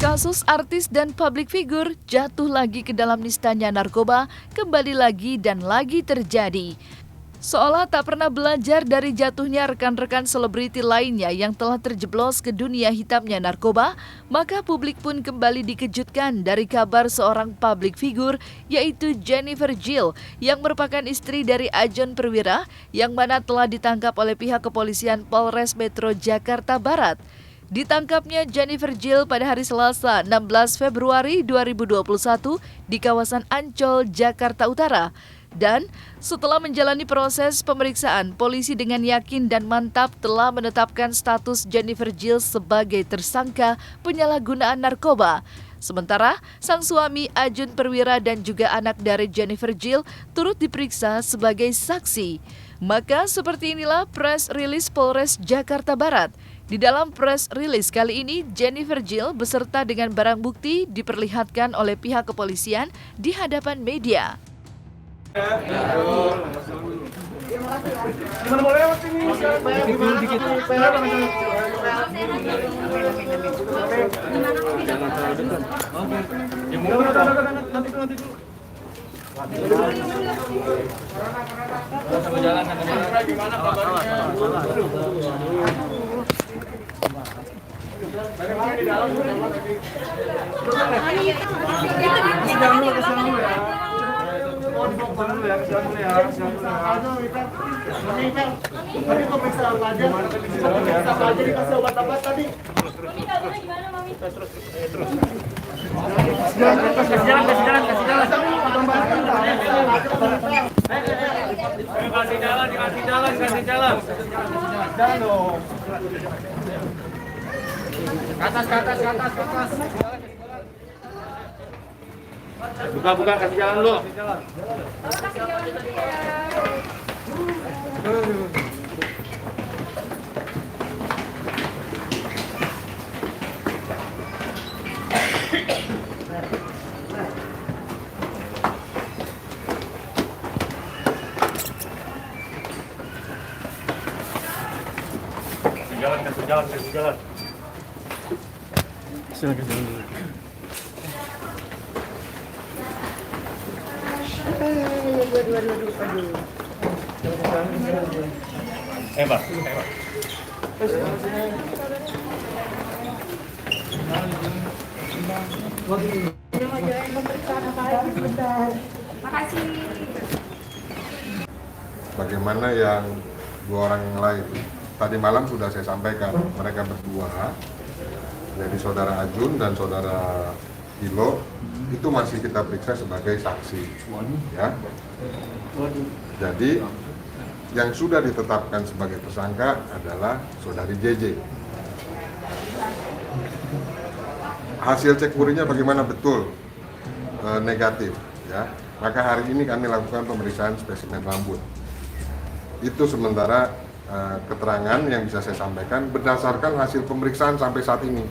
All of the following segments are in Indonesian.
Kasus artis dan publik figur jatuh lagi ke dalam nistanya narkoba kembali lagi dan lagi terjadi. Seolah tak pernah belajar dari jatuhnya rekan-rekan selebriti lainnya yang telah terjeblos ke dunia hitamnya narkoba, maka publik pun kembali dikejutkan dari kabar seorang publik figur yaitu Jennifer Jill yang merupakan istri dari Ajon Perwira yang mana telah ditangkap oleh pihak kepolisian Polres Metro Jakarta Barat. Ditangkapnya Jennifer Jill pada hari Selasa 16 Februari 2021 di kawasan Ancol, Jakarta Utara. Dan setelah menjalani proses pemeriksaan, polisi dengan yakin dan mantap telah menetapkan status Jennifer Jill sebagai tersangka penyalahgunaan narkoba. Sementara sang suami Ajon Perwira dan juga anak dari Jennifer Jill turut diperiksa sebagai saksi. Maka seperti inilah press release Polres Jakarta Barat. Di dalam press release kali ini, Jennifer Jill beserta dengan barang bukti diperlihatkan oleh pihak kepolisian di hadapan media. Gimana mau lewat ini? Dikit. Jangan terlalu dekat. Oke. Nanti dulu. Sama jalan. Gimana kabarnya? Bagaimana di dalam? Jangan dulu ya. Oh, dibawa dulu ya, Tadi kok periksa apa aja? Periksa apa aja, dikasih obat apa tadi? Mami, kabarnya gimana, Mami? Terus. Kasih jalan. Kasih jalan. Jalan dong. Ke atas. Buka, kasih jalan dulu. Kasih jalan. Silakan jalan. Pak. Bagaimana yang dua orang yang lain? Tadi malam sudah saya sampaikan, mereka berdua, jadi saudara Ajun dan saudara Ilo, itu masih kita periksa sebagai saksi. Ya. Jadi yang sudah ditetapkan sebagai tersangka adalah saudari JJ. Hasil cek urinnya bagaimana? Betul negatif, ya. Maka hari ini kami lakukan pemeriksaan spesimen rambut. Itu sementara keterangan yang bisa saya sampaikan berdasarkan hasil pemeriksaan sampai saat ini.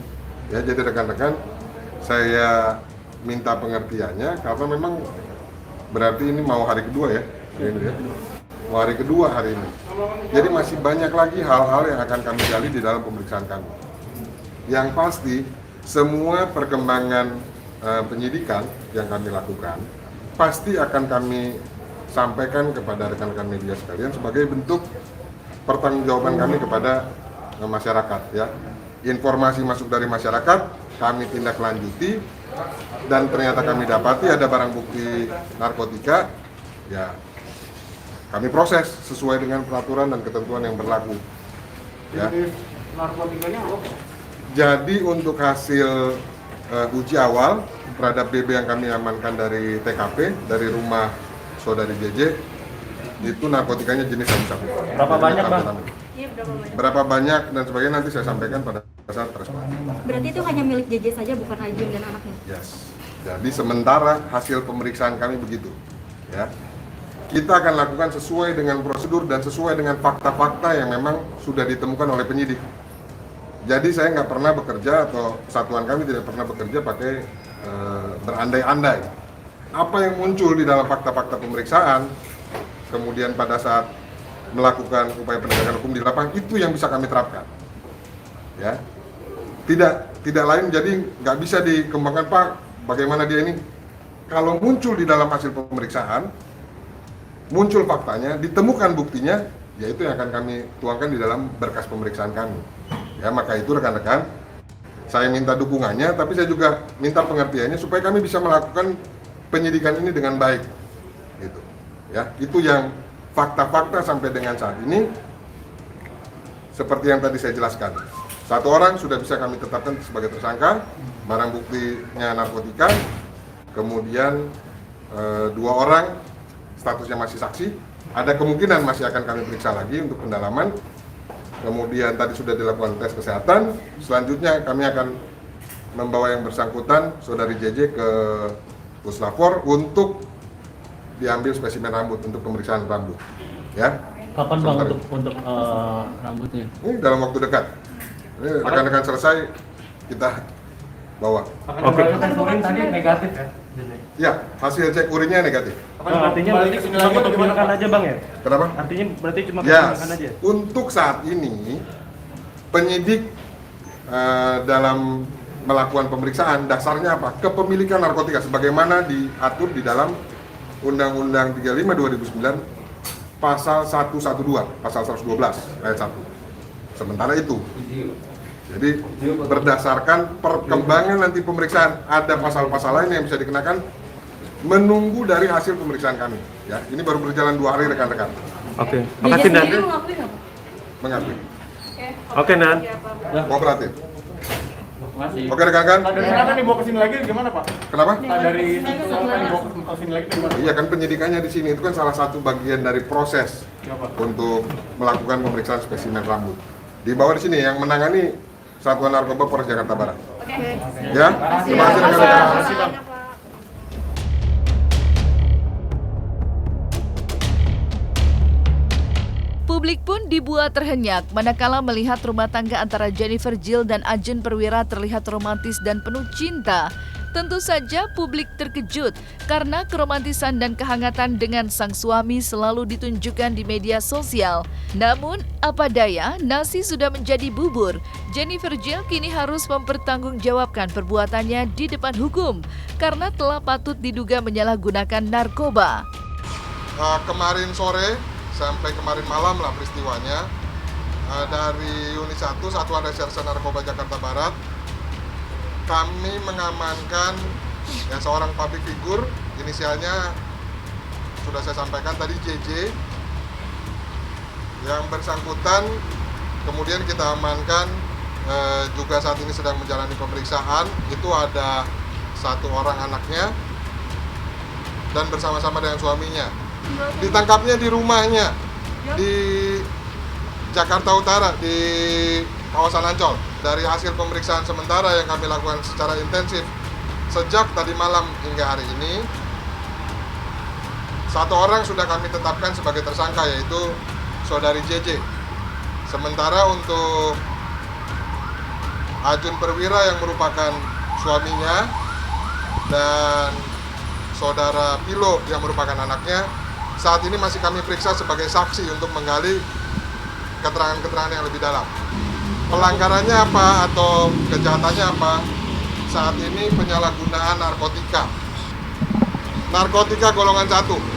Ya, jadi rekan-rekan, saya minta pengertiannya karena memang berarti ini mau hari kedua ya. Mau hari kedua hari ini. Jadi masih banyak lagi hal-hal yang akan kami gali di dalam pemeriksaan kami. Yang pasti semua perkembangan penyidikan yang kami lakukan pasti akan kami sampaikan kepada rekan-rekan media sekalian sebagai bentuk pertanggungjawaban kami kepada masyarakat, ya. Informasi masuk dari masyarakat kami tindak lanjuti dan ternyata kami dapati ada barang bukti narkotika, ya kami proses sesuai dengan peraturan dan ketentuan yang berlaku. Ya. Narkotikanya apa? Jadi untuk hasil uji awal terhadap BB yang kami amankan dari TKP, dari rumah saudari JJ, itu narkotikanya jenis sabu-sabu. Berapa banyak, Bang? Iya, berapa banyak dan sebagainya nanti saya sampaikan pada saat respon. Berarti itu hanya milik JJ saja, bukan Ajun dan anaknya? Yes. Jadi sementara hasil pemeriksaan kami begitu, ya. Kita akan lakukan sesuai dengan prosedur dan sesuai dengan fakta-fakta yang memang sudah ditemukan oleh penyidik. Jadi saya nggak pernah bekerja atau satuan kami tidak pernah bekerja pakai berandai-andai. Apa yang muncul di dalam fakta-fakta pemeriksaan kemudian pada saat melakukan upaya penegakan hukum di lapangan, itu yang bisa kami terapkan. Ya, tidak lain, jadi nggak bisa dikembangkan, Pak, bagaimana dia ini. Kalau muncul di dalam hasil pemeriksaan, muncul faktanya, ditemukan buktinya, yaitu yang akan kami tuangkan di dalam berkas pemeriksaan kami. Ya, maka itu rekan-rekan, saya minta dukungannya, tapi saya juga minta pengertiannya supaya kami bisa melakukan penyidikan ini dengan baik. Gitu. Ya, itu yang fakta-fakta sampai dengan saat ini, seperti yang tadi saya jelaskan. 1 orang sudah bisa kami tetapkan sebagai tersangka, barang buktinya narkotika, kemudian 2 orang statusnya masih saksi, ada kemungkinan masih akan kami periksa lagi untuk pendalaman, kemudian tadi sudah dilakukan tes kesehatan, selanjutnya kami akan membawa yang bersangkutan, Saudari JJ, ke Puslapor untuk diambil spesimen rambut untuk pemeriksaan rambut. Ya. Kapan Bang untuk rambutnya? Ini dalam waktu dekat. Ini rekan-rekan selesai, kita bawa. Oke. Urin tadi negatif ya? Ya, hasil cek urinnya negatif. Artinya berarti cuma keponakan aja Bang ya? Kenapa? Artinya berarti cuma Ya, keponakan aja? untuk saat ini penyidik dalam melakukan pemeriksaan dasarnya apa? Kepemilikan narkotika sebagaimana diatur di dalam Undang-Undang 35 2009 pasal 112, pasal 112 ayat 1. Sementara itu. Jadi berdasarkan perkembangan nanti pemeriksaan, ada pasal-pasal lain yang bisa dikenakan menunggu dari hasil pemeriksaan kami. Ya, ini baru berjalan 2 hari rekan-rekan. Oke. Makasih Nan. Mengakui. Oke Nan. Kooperatif. Oke rekan-rekan. Kenapa dibawa ke sini lagi gimana, Pak? Kenapa? Dari dibawa ke sini lagi gimana? Iya kan penyidikannya di sini itu kan salah satu bagian dari proses untuk melakukan pemeriksaan spesimen rambut. Dibawa di sini yang menangani Satuan Narkoba Polres Jakarta Barat. Ya, terima kasih rekan-rekan. Publik pun dibuat terhenyak manakala melihat rumah tangga antara Jennifer Jill dan Ajun Perwira terlihat romantis dan penuh cinta. Tentu saja publik terkejut karena keromantisan dan kehangatan dengan sang suami selalu ditunjukkan di media sosial. Namun, apa daya, nasi sudah menjadi bubur. Jennifer Jill kini harus mempertanggungjawabkan perbuatannya di depan hukum karena telah patut diduga menyalahgunakan narkoba. Kemarin sore sampai kemarin malam lah peristiwanya, dari Unit 1 Satuan Reserse Narkoba Jakarta Barat, kami mengamankan seorang public figure, inisialnya sudah saya sampaikan tadi, JJ. Yang bersangkutan kemudian kita amankan, juga saat ini sedang menjalani pemeriksaan. Itu ada 1 orang anaknya dan bersama-sama dengan suaminya. Ditangkapnya di rumahnya di Jakarta Utara, di kawasan Ancol. Dari hasil pemeriksaan sementara yang kami lakukan secara intensif sejak tadi malam hingga hari ini, 1 orang sudah kami tetapkan sebagai tersangka, yaitu Saudari JJ. Sementara untuk Ajun Perwira yang merupakan suaminya dan Saudara Pilo yang merupakan anaknya, saat ini masih kami periksa sebagai saksi untuk menggali keterangan-keterangan yang lebih dalam. Pelanggarannya apa atau kejahatannya apa? Saat ini penyalahgunaan narkotika. Narkotika golongan 1.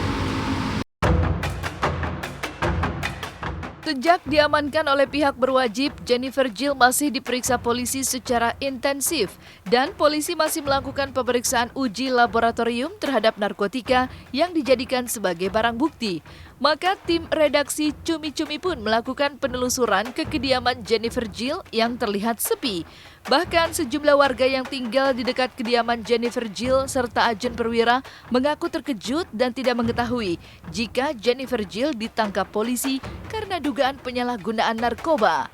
Sejak diamankan oleh pihak berwajib, Jennifer Jill masih diperiksa polisi secara intensif dan polisi masih melakukan pemeriksaan uji laboratorium terhadap narkotika yang dijadikan sebagai barang bukti. Maka tim redaksi Cumi-Cumi pun melakukan penelusuran ke kediaman Jennifer Jill yang terlihat sepi. Bahkan sejumlah warga yang tinggal di dekat kediaman Jennifer Jill serta Ajun Perwira mengaku terkejut dan tidak mengetahui jika Jennifer Jill ditangkap polisi karena dugaan penyalahgunaan narkoba.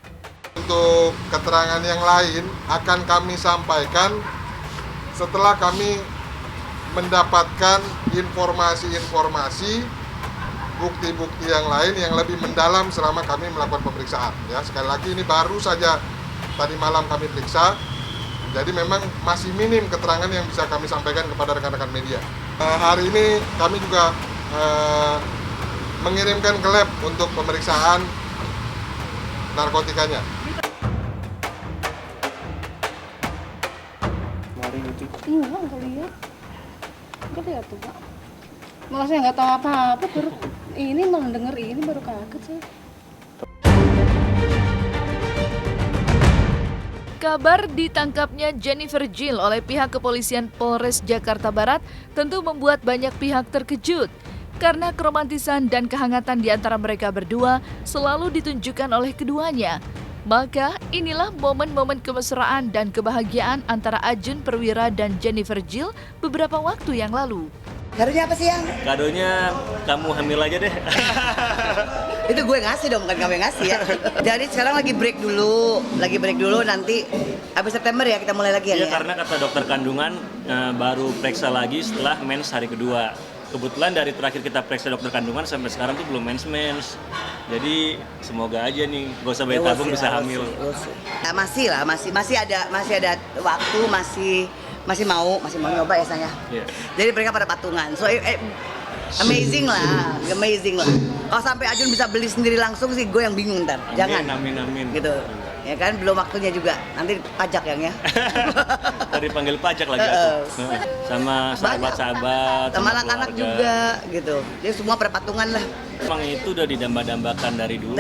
Untuk keterangan yang lain akan kami sampaikan setelah kami mendapatkan informasi-informasi, bukti-bukti yang lain yang lebih mendalam selama kami melakukan pemeriksaan. Ya, sekali lagi ini baru saja tadi malam kami periksa, jadi memang masih minim keterangan yang bisa kami sampaikan kepada rekan-rekan media. Hari ini kami juga mengirimkan ke lab untuk pemeriksaan narkotikanya. Enggak lihat. Enggak lihat tuh, Pak. Malah saya nggak tahu apa-apa, baru ini malah denger ini baru kaget saya. Kabar ditangkapnya Jennifer Jill oleh pihak kepolisian Polres Jakarta Barat tentu membuat banyak pihak terkejut. Karena keromantisan dan kehangatan di antara mereka berdua selalu ditunjukkan oleh keduanya. Maka inilah momen-momen kemesraan dan kebahagiaan antara Ajun Perwira dan Jennifer Jill beberapa waktu yang lalu. Kadonya apa sih yang? Kadonya kamu hamil aja deh. Itu gue ngasih dong, bukan kamu yang ngasih ya. Jadi sekarang lagi break dulu, nanti habis September ya kita mulai lagi ya. Iya, karena kata dokter kandungan baru periksa lagi setelah mens hari kedua. Kebetulan dari terakhir kita periksa dokter kandungan sampai sekarang tuh belum mens. Jadi semoga aja nih, gak usah bayi tabung bisa hamil. Nah, masih ada waktu, masih mau nyoba ya sayang. Yeah. Jadi mereka pada patungan. So amazing lah. Kalau sampai Ajun bisa beli sendiri langsung sih gue yang bingung ntar. Jangan. Amin. Gitu. Ya kan belum waktunya juga. Nanti pajak yang ya. Tadi panggil pajak lagi aku. Sama sahabat-sahabat, sama anak-anak juga gitu. Jadi semua pada patungan lah. Emang itu udah didamba-dambakan dari dulu.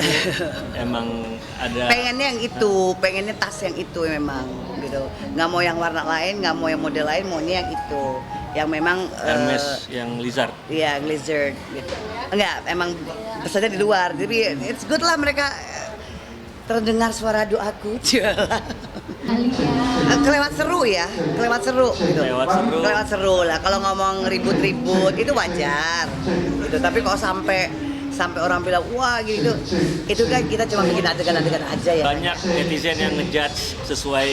Emang ada Pengennya yang itu, pengennya tas yang itu memang gitu. Nggak mau yang warna lain, nggak mau yang model lain, maunya yang itu. Yang memang Hermes yang lizard. Iya, lizard gitu. Enggak, emang pesannya di luar. Jadi it's good lah mereka terdengar suara doaku. Kelewat seru gitu. Kelewat seru lah. Kalau ngomong ribut-ribut itu wajar. Gitu. Tapi kalau sampai orang bilang wah gitu, itu kan kita cuma bikin adegan-adegan aja ya. Banyak netizen yang ngejudge sesuai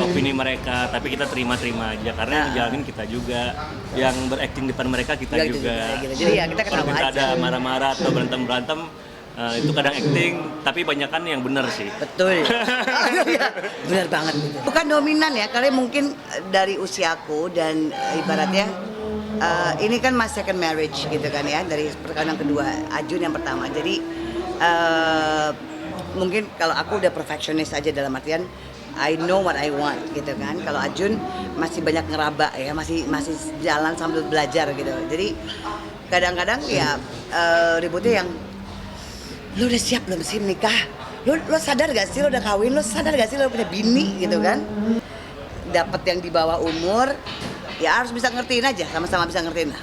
opini mereka, tapi kita terima-terima aja karena yang ngejalanin kita juga, yang berakting depan mereka kita juga. Gitu. Jadi ya kita Kalau ketawa kita aja. ada marah-marah atau berantem itu kadang acting, tapi banyakan yang benar sih. Betul. Iya, benar banget. Bukan dominan ya, karena mungkin dari usiaku dan ibaratnya ini kan my second marriage gitu kan ya, dari perkawinan kedua, Ajun yang pertama. Jadi mungkin kalau aku udah perfectionist aja dalam artian I know what I want gitu kan. Kalau Ajun masih banyak ngeraba ya, masih jalan sambil belajar gitu. Jadi kadang-kadang ya ributnya yang lu udah siap belum sih nikah? Lu sadar gak sih lu udah kawin? Lu sadar gak sih lu punya bini gitu kan? Dapat yang di bawah umur, ya harus bisa ngertiin aja, sama-sama bisa ngertiin lah.